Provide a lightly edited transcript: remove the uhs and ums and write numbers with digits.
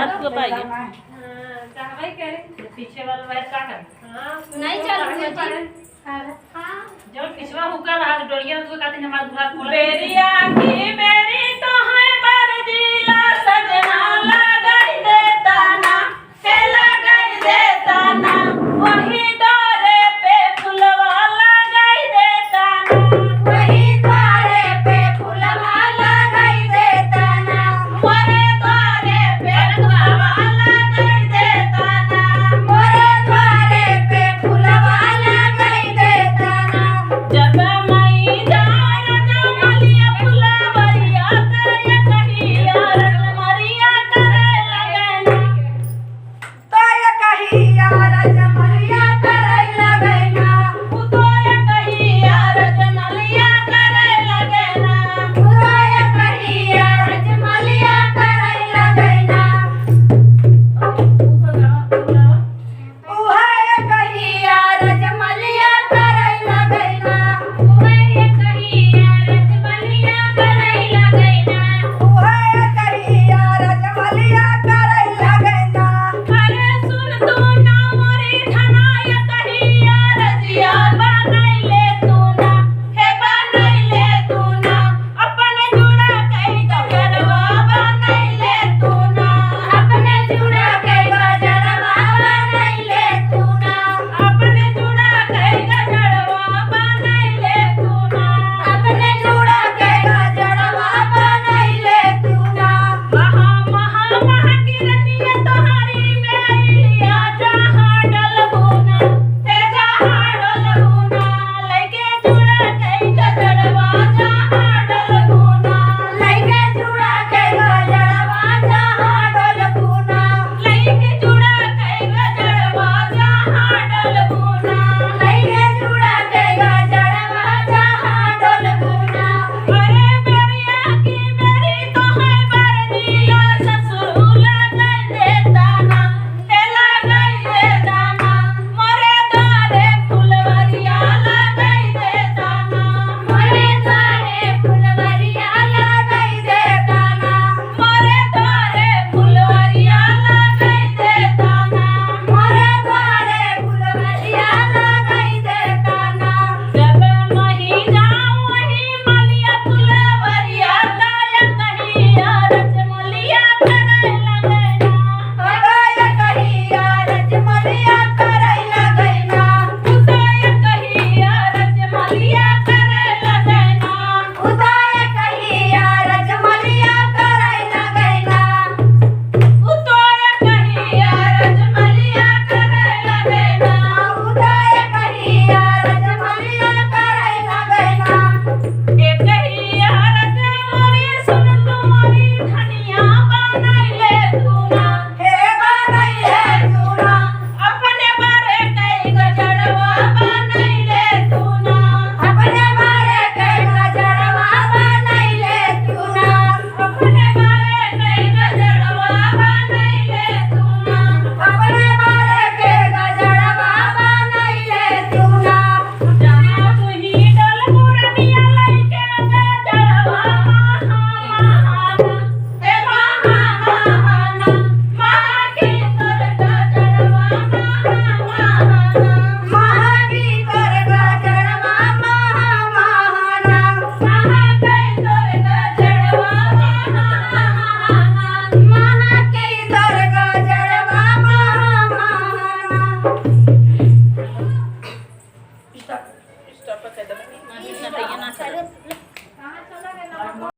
हाथ को पाइए चाहवाई करे पीछे वाला वायर का कर नहीं चल हां जो पिछवा हुका रहा डोरिया तो कहते हमारा दुआ खोल बेरिया की मेरी तो है बरजीला सजना लगाई देता ना हे लगाई देता ना वही डोरे पे फुलवा लगाई देता ना वही द्वारे पे फुलवा लगाई देता ना मोरे द्वारे पे फुलवा लगाई देता ना मोरे द्वारे पे फुलवा लगाई देता ना जब मई जान जमलिया फुलवरिया ते कहिया रमरिया करे लगना तो ये कहिया रजमलिया करे लगैना उतोय कहिया रजमलिया करे लगना तो ये कहिया रजमलिया करे लगैना उहे कहिया रजमलिया करे लगैना उहे कहिया रजमलिया करे लगैना उहे कहिया रजमलिया करे लगैना अरे सुन तू ना मोरी धनाय कहिया रजिया बनैले तू ना हे बनैले तू ना अपने जुड़ा कई गजरवा बनैले तू ना अपने जुड़ा के गजरवा बनैले तू ना अपने जुड़ा कई गजरवा बनैले तू ना अपने जुड़ा के गजरवा बनैले तू ना महा महा महा किरनिया तोहारी मैलिया जहाँ डलबुना हे जहाँ डलबुना लइके जुड़ा कई गजरवा जहाँ डलबुना लइके जुड़ा के गजरवा जहाँ डलबुना लइके जुड़ा कई गजरवा जहाँ डलबुना लइके जुड़ा के गजरवा जहाँ डलबुना अरे बेरिया की मेरी तो है बरदिया ससुर लगाई देता ना हे लगाई देता ना मोरे द्वारे फुलवरिया लगाई देता ना मोरे द्वारे फुलवरिया लगाई देता ना मोरे द्वारे फुलवरिया लगाई देता ना मोरे द्वारे फुलवरिया लगाई देता ना जब मही जाऊं वही मलिया फुलवरिया ताया कहिया रजमलिया करे लगना अगय कहिया रजमलिया करे लगैना उदय कहिया रजमलिया करे लगना उदय कहिया रजमलिया करे लगैना उतोय कहिया रजमलिया करे लगना उदय कहिया रजमलिया करे लगैना ए कहिया रजमली सुन तुम्हारी धनिया बनैले तू ना हे बनैले तू ना अपने बारे कई गजरवा बनैले तू ना अपने बारे के गजरवा बनैले तू ना अपने बारे कई गजरवा बनैले तू ना अपने बारे के गजरवा बनैले तू ना जहाँ तू ही डल मुरनिया लइके गजरवा महाना हे महाना महा की तोर गजरवा महाना महागी तोर गजरवा महाना महाकई तोर गजरवा महाना महागी तोर गजरवा महाना स्टॉप कर दो